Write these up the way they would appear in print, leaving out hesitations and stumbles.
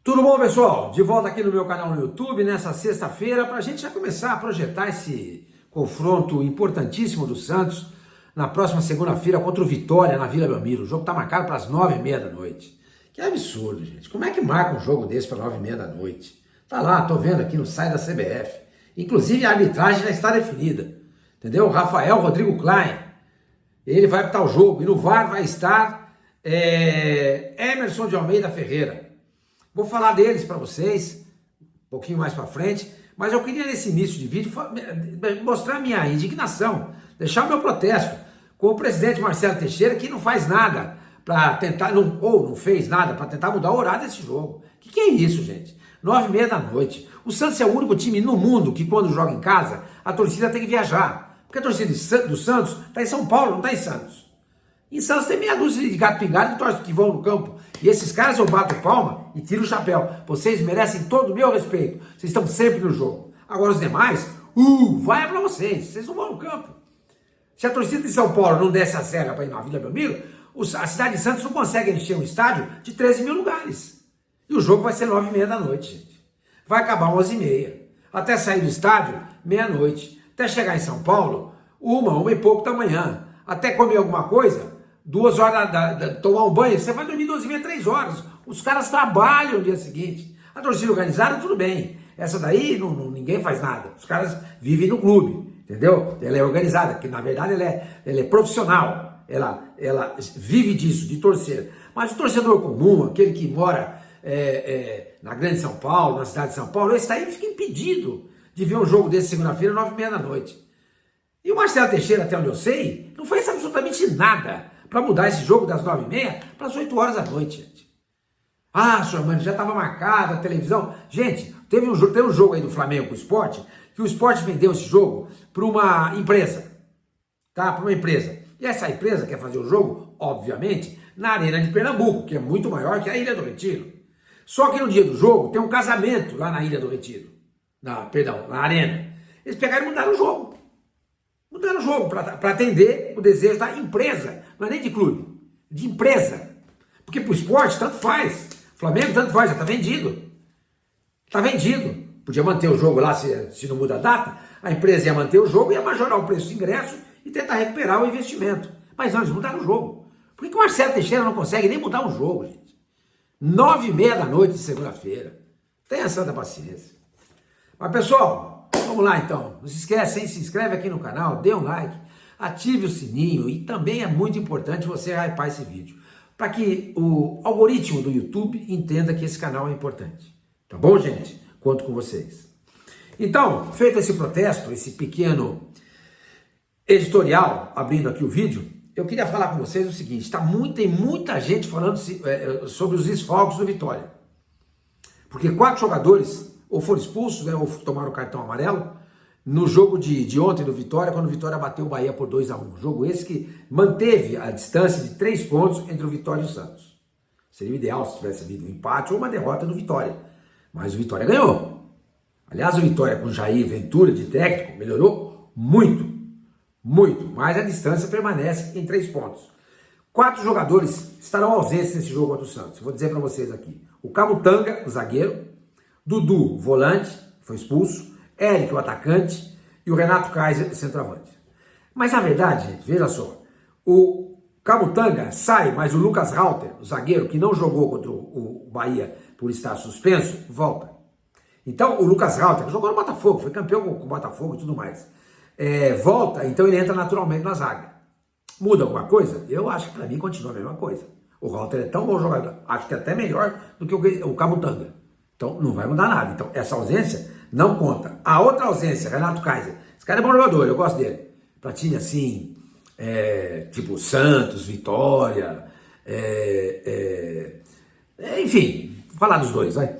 Tudo bom, pessoal? De volta aqui no meu canal no YouTube nessa sexta-feira para a gente já começar a projetar esse confronto importantíssimo do Santos na próxima segunda-feira contra o Vitória na Vila Belmiro. O jogo está marcado para as 9h30 da noite. Que absurdo, gente. Como é que marca um jogo desse para 9h30 da noite? Tá lá, tô vendo aqui no site da CBF. Inclusive a arbitragem já está definida. Entendeu? Rafael Rodrigo Klein. Ele vai apitar o jogo. E no VAR vai estar Emerson de Almeida Ferreira. Vou falar deles para vocês um pouquinho mais para frente, mas eu queria nesse início de vídeo mostrar minha indignação, deixar o meu protesto com o presidente Marcelo Teixeira, que não faz nada para tentar, não fez nada para tentar mudar o horário desse jogo. Que é isso, gente? 9h30 da noite. O Santos é o único time no mundo que quando joga em casa, a torcida tem que viajar. Porque a torcida do Santos está em São Paulo, não está em Santos. Em Santos tem meia dúzia de gato pingado que vão no campo. E esses caras eu bato palma e tiro o chapéu. Vocês merecem todo o meu respeito. Vocês estão sempre no jogo. Agora os demais, vai pra vocês. Vocês não vão no campo. Se a torcida de São Paulo não desce a serra para ir na Vila Belmiro, a cidade de Santos não consegue encher um estádio de 13 mil lugares. E o jogo vai ser 9h30 da noite, gente. Vai acabar 11h30. Até sair do estádio, meia-noite. Até chegar em São Paulo, uma e pouco da manhã. Até comer alguma coisa, 2 horas, tomar um banho, você vai dormir 12h30, 3 horas. Os caras trabalham no dia seguinte. A torcida organizada, tudo bem. Essa daí, ninguém faz nada. Os caras vivem no clube, entendeu? Ela é organizada, porque na verdade ela é profissional. Ela vive disso, de torcer. Mas o torcedor comum, aquele que mora na grande São Paulo, na cidade de São Paulo, esse daí fica impedido de ver um jogo desse segunda-feira, 9h30 da noite. E o Marcelo Teixeira, até onde eu sei, não fez absolutamente nada para mudar esse jogo das 9h30 para as 8 horas da noite, gente. Senhor Mano, já estava marcado a televisão. Gente, tem um jogo aí do Flamengo com o Sport, que o Sport vendeu esse jogo para uma empresa, tá? Para uma empresa. E essa empresa quer fazer o jogo, obviamente, na Arena de Pernambuco, que é muito maior que a Ilha do Retiro. Só que no dia do jogo tem um casamento lá na Ilha do Retiro. Na Arena. Eles pegaram e mudaram o jogo. Mudaram o jogo para atender o desejo da empresa, não é nem de clube, de empresa. Porque pro esporte tanto faz, Flamengo tanto faz, já está vendido. Está vendido. Podia manter o jogo lá se não muda a data, a empresa ia manter o jogo, ia majorar o preço de ingresso e tentar recuperar o investimento. Mas não, eles mudaram o jogo. Por que o Marcelo Teixeira não consegue nem mudar o jogo, gente? 9h30 da noite de segunda-feira. Tenha santa paciência. Mas pessoal, vamos lá então, não se esquece, hein? Se inscreve aqui no canal, dê um like, ative o sininho e também é muito importante você hypar esse vídeo, para que o algoritmo do YouTube entenda que esse canal é importante. Tá bom, gente? Conto com vocês. Então, feito esse protesto, esse pequeno editorial, abrindo aqui o vídeo, eu queria falar com vocês o seguinte, tem muita gente falando sobre os desfalques do Vitória. Porque 4 jogadores ou foram expulsos, ou tomaram o cartão amarelo, no jogo de ontem do Vitória, quando o Vitória bateu o Bahia por 2-1. Jogo esse que manteve a distância de 3 pontos entre o Vitória e o Santos. Seria o ideal se tivesse havido um empate ou uma derrota do Vitória. Mas o Vitória ganhou. Aliás, o Vitória com Jair Ventura de técnico melhorou muito, muito. Mas a distância permanece em 3 pontos. 4 jogadores estarão ausentes nesse jogo contra o Santos. Vou dizer para vocês aqui. O Camutanga, o zagueiro. Dudu, volante, foi expulso. Eric, o atacante. E o Renato Kaiser, centroavante. Mas na verdade, gente, veja só. O Camutanga sai, mas o Lucas Rauter, o zagueiro, que não jogou contra o Bahia por estar suspenso, volta. Então, o Lucas Rauter, que jogou no Botafogo, foi campeão com o Botafogo e tudo mais. Volta, então ele entra naturalmente na zaga. Muda alguma coisa? Eu acho que para mim continua a mesma coisa. O Rauter é tão bom jogador, acho que é até melhor do que o Camutanga. Então não vai mudar nada. Então essa ausência não conta. A outra ausência, Renato Kaiser, esse cara é bom jogador, eu gosto dele. Pra time assim, tipo Santos, Vitória, enfim, vou falar dos dois, vai.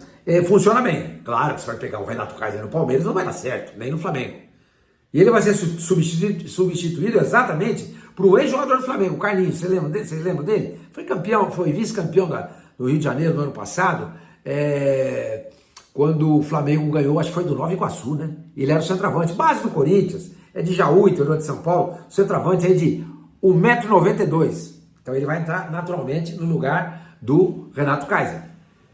Funciona bem. Claro que você vai pegar o Renato Kaiser no Palmeiras, não vai dar certo, nem no Flamengo. E ele vai ser substituído exatamente para o ex-jogador do Flamengo, o Carlinhos. Vocês lembram dele? Foi campeão, foi vice-campeão do Rio de Janeiro no ano passado, quando o Flamengo ganhou, acho que foi do Nova Iguaçu, né? Ele era o centroavante, base do Corinthians, é de Jaú, interior de São Paulo, o centroavante é de 1,92 m. Então ele vai entrar naturalmente no lugar do Renato Kaiser.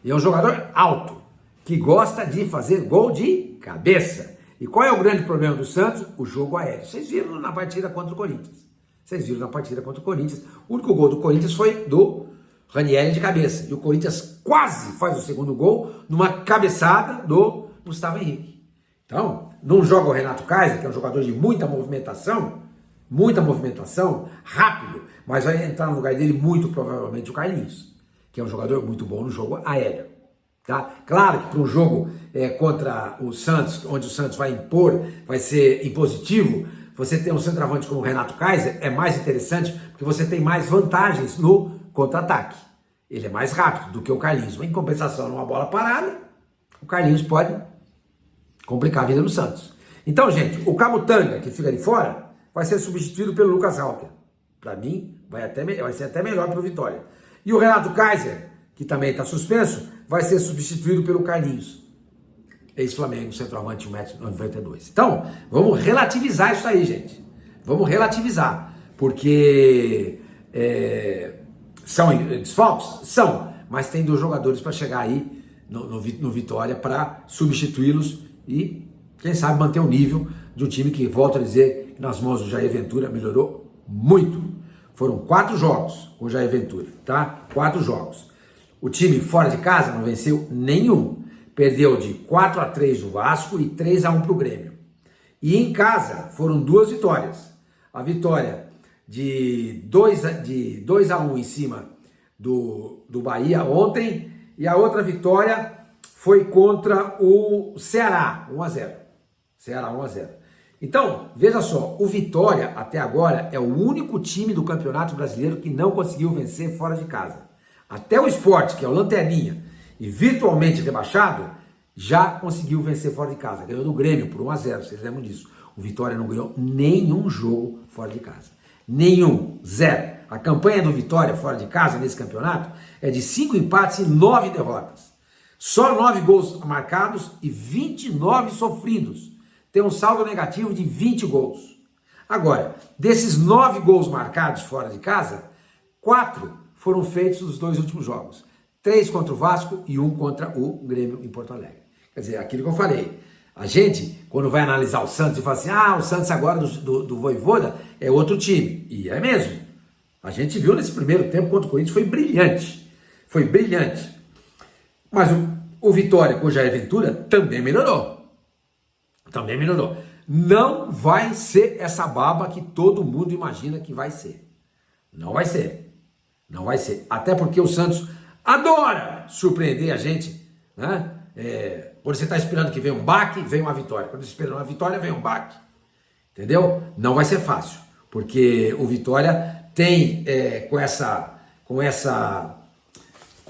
E é um jogador alto, que gosta de fazer gol de cabeça. E qual é o grande problema do Santos? O jogo aéreo. Vocês viram na partida contra o Corinthians. O único gol do Corinthians foi do Ranieri de cabeça. E o Corinthians quase faz o segundo gol numa cabeçada do Gustavo Henrique. Então, não joga o Renato Kaiser, que é um jogador de muita movimentação, rápido, mas vai entrar no lugar dele muito provavelmente o Carlinhos, que é um jogador muito bom no jogo aéreo. Tá? Claro que para um jogo contra o Santos, onde o Santos vai impor, vai ser impositivo, você ter um centroavante como o Renato Kaiser é mais interessante, porque você tem mais vantagens no contra-ataque. Ele é mais rápido do que o Carlinhos. Em compensação, numa bola parada, o Carlinhos pode complicar a vida do Santos. Então, gente, o Camutanga, que fica de fora, vai ser substituído pelo Lucas Halter. Para mim, vai ser até melhor para o Vitória. E o Renato Kaiser, que também está suspenso, vai ser substituído pelo Carlinhos. Ex-Flamengo, centroavante, 1,92 m. Então, vamos relativizar isso aí, gente. Vamos relativizar. Porque são desfalques? São. Mas tem 2 jogadores para chegar aí no Vitória para substituí-los e, quem sabe, manter o nível de um time que, volto a dizer, nas mãos do Jair Ventura melhorou muito. Foram 4 jogos com o Jair Ventura, tá? 4 jogos. O time fora de casa não venceu nenhum. Perdeu de 4-3 do Vasco e 3-1 para o Grêmio. E em casa foram 2 vitórias. A vitória de 2-1 em cima do Bahia ontem, e a outra vitória foi contra o Ceará, 1-0. Ceará 1-0. Então, veja só, o Vitória até agora é o único time do Campeonato Brasileiro que não conseguiu vencer fora de casa. Até o Sport, que é o lanterninha e virtualmente rebaixado, já conseguiu vencer fora de casa. Ganhou do Grêmio por 1-0, vocês lembram disso. O Vitória não ganhou nenhum jogo fora de casa. Nenhum, 0. A campanha do Vitória fora de casa nesse campeonato é de 5 empates e 9 derrotas. Só 9 gols marcados e 29 sofridos. Tem um saldo negativo de 20 gols. Agora, desses 9 gols marcados fora de casa, 4 foram feitos nos 2 últimos jogos. 3 contra o Vasco e 1 contra o Grêmio em Porto Alegre. Quer dizer, aquilo que eu falei. A gente, quando vai analisar o Santos e fala assim, o Santos agora do Vojvoda é outro time. E é mesmo. A gente viu nesse primeiro tempo contra o Corinthians, foi brilhante. Foi brilhante. Mas o Vitória com o Jair Ventura também melhorou. Também melhorou. Não vai ser essa baba que todo mundo imagina que vai ser. Não vai ser. Não vai ser. Até porque o Santos adora surpreender a gente, né? Quando você está esperando que venha um baque, vem uma vitória. Quando você está esperando uma vitória, vem um baque. Entendeu? Não vai ser fácil. Porque o Vitória tem, com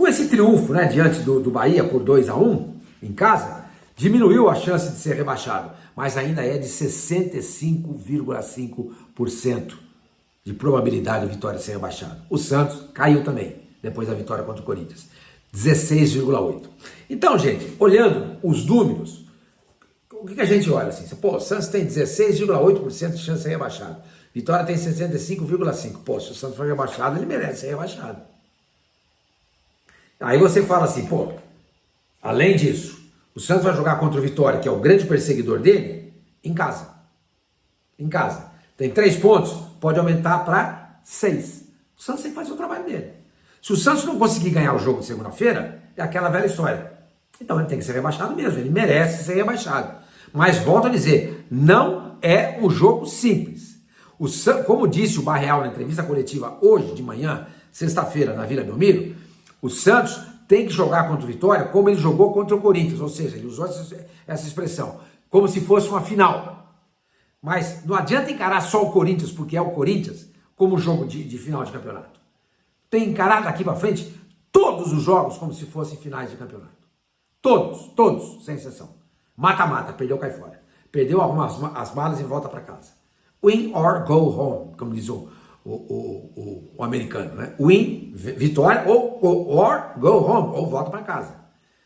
esse triunfo, né, diante do Bahia por 2-1 em casa, diminuiu a chance de ser rebaixado. Mas ainda é de 65,5% de probabilidade de Vitória ser rebaixado. O Santos caiu também, depois da vitória contra o Corinthians. 16,8%. Então, gente, olhando os números, o que a gente olha assim? Pô, o Santos tem 16,8% de chance de ser rebaixado. Vitória tem 65,5%. Pô, se o Santos for rebaixado, ele merece ser rebaixado. Aí você fala assim, pô, além disso, o Santos vai jogar contra o Vitória, que é o grande perseguidor dele, em casa. Em casa. Tem 3 pontos, pode aumentar para 6. O Santos tem que fazer o trabalho dele. Se o Santos não conseguir ganhar o jogo de segunda-feira, é aquela velha história. Então ele tem que ser rebaixado mesmo, ele merece ser rebaixado. Mas volto a dizer, não é um jogo simples. Como disse o Barreal na entrevista coletiva hoje de manhã, sexta-feira, na Vila Belmiro, o Santos tem que jogar contra o Vitória como ele jogou contra o Corinthians, ou seja, ele usou essa expressão, como se fosse uma final. Mas não adianta encarar só o Corinthians, porque é o Corinthians, como jogo de final de campeonato. Tem que encarar daqui para frente todos os jogos como se fossem finais de campeonato. Todos, sem exceção. Mata-mata, perdeu, cai fora. Perdeu, arruma as malas e volta para casa. Win or go home, como diz o americano, né? Win, vitória, ou go home, ou volta para casa.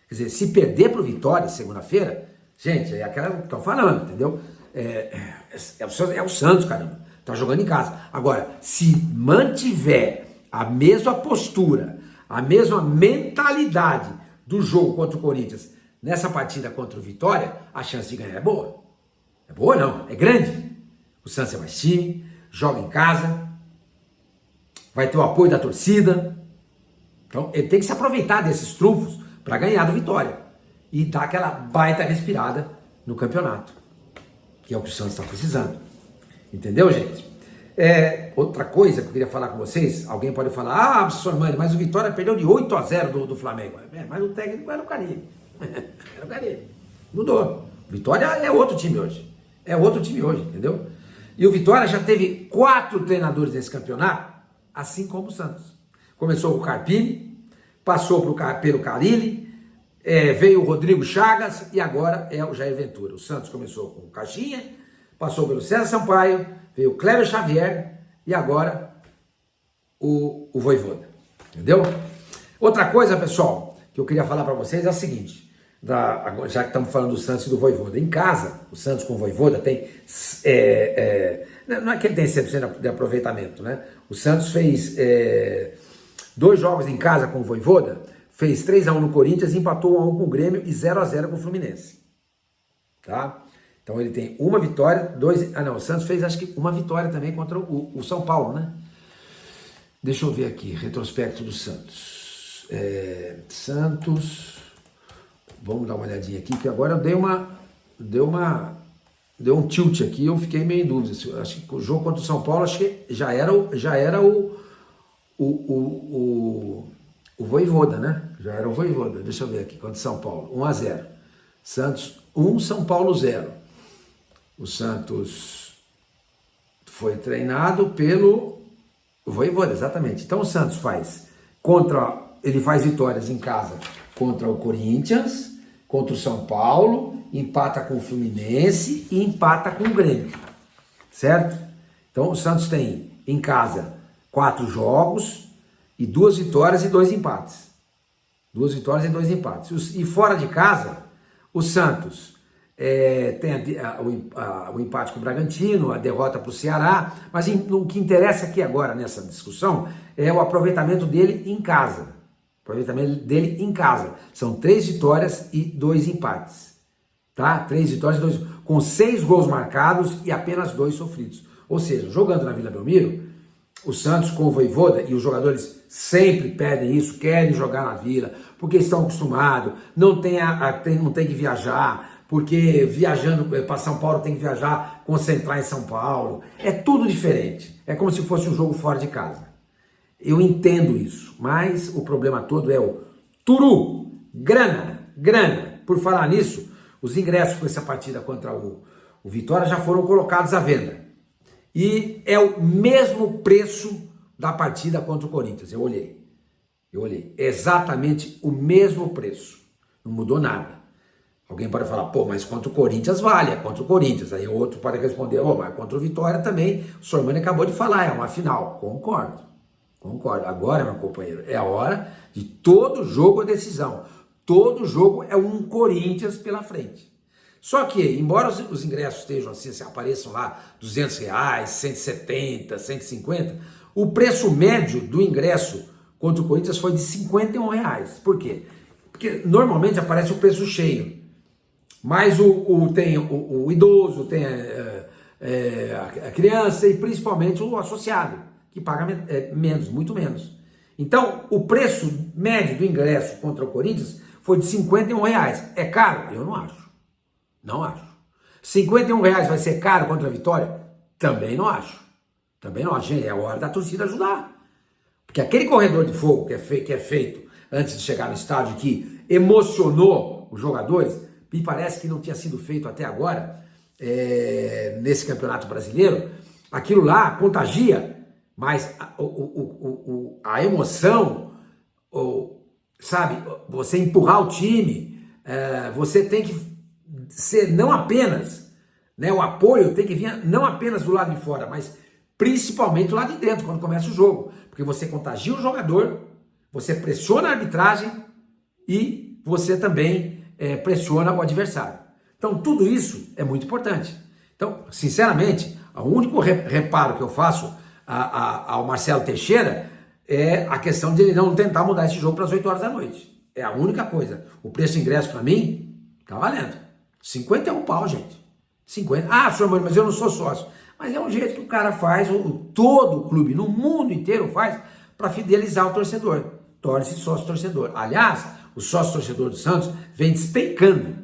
Quer dizer, se perder para o Vitória segunda-feira, gente, é aquela que estão falando, entendeu? É o Santos, caramba. Tá jogando em casa. Agora, se mantiver a mesma postura, a mesma mentalidade do jogo contra o Corinthians nessa partida contra o Vitória, a chance de ganhar é boa. É boa não, é grande. O Santos é mais time, joga em casa, vai ter o apoio da torcida. Então ele tem que se aproveitar desses trunfos para ganhar do Vitória e dar aquela baita respirada no campeonato, que é o que o Santos está precisando. Entendeu, gente? Outra coisa que eu queria falar com vocês, alguém pode falar, professor Mani, mas o Vitória perdeu de 8-0 do Flamengo. Mas o técnico era o Carille. Era o Carille. Mudou. O Vitória é outro time hoje. É outro time hoje, entendeu? E o Vitória já teve 4 treinadores nesse campeonato, assim como o Santos. Começou com o Carpini, passou pelo Carille, veio o Rodrigo Chagas e agora é o Jair Ventura. O Santos começou com o Caixinha, passou pelo César Sampaio, veio o Cléber Xavier e agora o Vojvoda. Entendeu? Outra coisa, pessoal, que eu queria falar para vocês é o seguinte, já que estamos falando do Santos e do Vojvoda. Em casa, o Santos com o Vojvoda tem... não é que ele tem 100% de aproveitamento, né? O Santos fez 2 jogos em casa com o Vojvoda, fez 3-1 no Corinthians, empatou 1-1 com o Grêmio e 0-0 com o Fluminense. Tá? Então ele tem uma vitória, 2... o Santos fez acho que uma vitória também contra o São Paulo, né? Deixa eu ver aqui, retrospecto do Santos. Santos... Vamos dar uma olhadinha aqui, que agora deu um tilt aqui, eu fiquei meio em dúvida. Acho que o jogo contra o São Paulo, acho que já era o Vojvoda, né? Já era o Vojvoda. Deixa eu ver aqui, contra o São Paulo, 1-0. Santos 1, São Paulo 0. O Santos foi treinado pelo Vojvoda, exatamente. Então o Santos ele faz vitórias em casa contra o Corinthians, contra o São Paulo, empata com o Fluminense e empata com o Grêmio, certo? Então o Santos tem em casa 4 jogos e 2 vitórias e 2 empates. 2 vitórias e 2 empates. E fora de casa, o Santos tem o empate com o Bragantino, a derrota para o Ceará, mas o que interessa aqui agora nessa discussão é o aproveitamento dele em casa. São 3 vitórias e 2 empates. Tá? 3 vitórias e 2... Com 6 gols marcados e apenas 2 sofridos. Ou seja, jogando na Vila Belmiro, o Santos com o Vojvoda, e os jogadores sempre pedem isso, querem jogar na Vila, porque estão acostumados, não tem que viajar, porque viajando para São Paulo tem que viajar, concentrar em São Paulo. É tudo diferente. É como se fosse um jogo fora de casa. Eu entendo isso, mas o problema todo é o turu, grana. Por falar nisso, os ingressos para essa partida contra o Vitória já foram colocados à venda. E é o mesmo preço da partida contra o Corinthians. Eu olhei. Exatamente o mesmo preço. Não mudou nada. Alguém pode falar, mas contra o Corinthians vale, é contra o Corinthians. Aí o outro pode responder, mas contra o Vitória também. O Sormani acabou de falar, é uma final. Concordo. Agora, meu companheiro, é a hora de todo jogo a decisão. Todo jogo é um Corinthians pela frente. Só que, embora os ingressos estejam assim, apareçam lá R$200, 170, 150, o preço médio do ingresso contra o Corinthians foi de R$51. Por quê? Porque normalmente aparece o preço cheio. Mas tem o idoso, tem a criança e principalmente o associado, que paga menos, muito menos. Então, o preço médio do ingresso contra o Corinthians foi de R$51. É caro? Eu não acho. Não acho. R$51 vai ser caro contra a Vitória? Também não acho. Gente, é a hora da torcida ajudar. Porque aquele corredor de fogo que é feito antes de chegar no estádio, que emocionou os jogadores, me parece que não tinha sido feito até agora, nesse Campeonato Brasileiro. Aquilo lá contagia. Mas a emoção, sabe, você empurrar o time, você tem que ser não apenas, né, o apoio tem que vir não apenas do lado de fora, mas principalmente do lado de dentro, quando começa o jogo. Porque você contagia o jogador, você pressiona a arbitragem e você também pressiona o adversário. Então tudo isso é muito importante. Então, sinceramente, o único reparo que eu faço ao Marcelo Teixeira é a questão de ele não tentar mudar esse jogo para as 8 horas da noite. É a única coisa. O preço de ingresso para mim tá valendo. 51 pau, gente. 50. Ah, senhor, mas eu não sou sócio. Mas é um jeito que o cara faz, todo o clube, no mundo inteiro faz, para fidelizar o torcedor. Torne-se sócio torcedor. Aliás, o sócio torcedor do Santos vem despencando.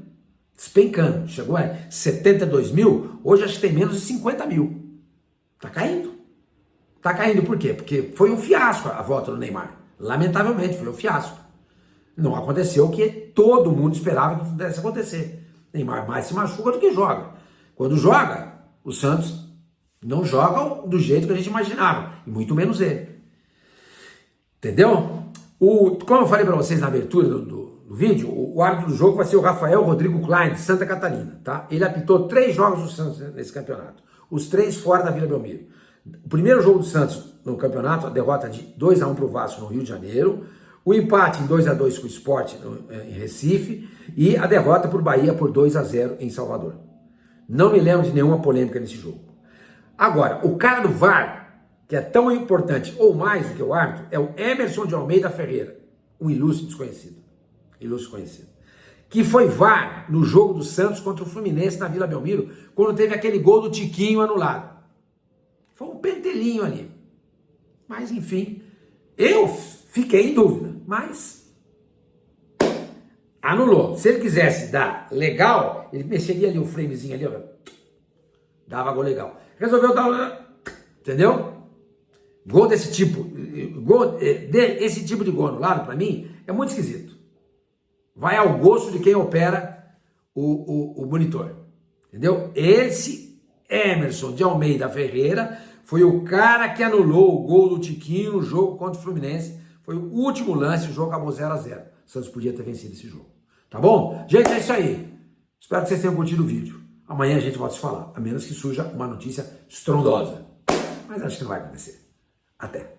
Despencando. Chegou a 72 mil, hoje acho que tem menos de 50 mil. Tá caindo. Tá caindo por quê? Porque foi um fiasco a volta do Neymar. Lamentavelmente, foi um fiasco. Não aconteceu o que todo mundo esperava que pudesse acontecer. Neymar mais se machuca do que joga. Quando joga, o Santos não joga do jeito que a gente imaginava, e muito menos ele. Entendeu? Como eu falei para vocês na abertura do vídeo, o árbitro do jogo vai ser o Rafael Rodrigo Klein, de Santa Catarina. Tá? Ele apitou 3 jogos do Santos nesse campeonato. Os 3 fora da Vila Belmiro. O primeiro jogo do Santos no campeonato, a derrota de 2-1 para o Vasco no Rio de Janeiro. O empate em 2-2 com o Sport em Recife. E a derrota por Bahia por 2-0 em Salvador. Não me lembro de nenhuma polêmica nesse jogo. Agora, o cara do VAR, que é tão importante ou mais do que o árbitro, é o Emerson de Almeida Ferreira, um ilustre desconhecido. Ilustre conhecido. Que foi VAR no jogo do Santos contra o Fluminense na Vila Belmiro, quando teve aquele gol do Tiquinho anulado. Foi um pentelinho ali. Mas, enfim, eu fiquei em dúvida, mas anulou. Se ele quisesse dar legal, ele mexeria ali o framezinho ali, ó, dava gol legal. Resolveu dar, entendeu? Gol desse tipo, esse tipo de gol anulado, para mim, é muito esquisito. Vai ao gosto de quem opera o monitor, entendeu? Esse Emerson de Almeida Ferreira foi o cara que anulou o gol do Tiquinho no jogo contra o Fluminense. Foi o último lance, o jogo acabou 0-0. O Santos podia ter vencido esse jogo. Tá bom? Gente, é isso aí. Espero que vocês tenham curtido o vídeo. Amanhã a gente volta a se falar, a menos que surja uma notícia estrondosa. Mas acho que não vai acontecer. Até.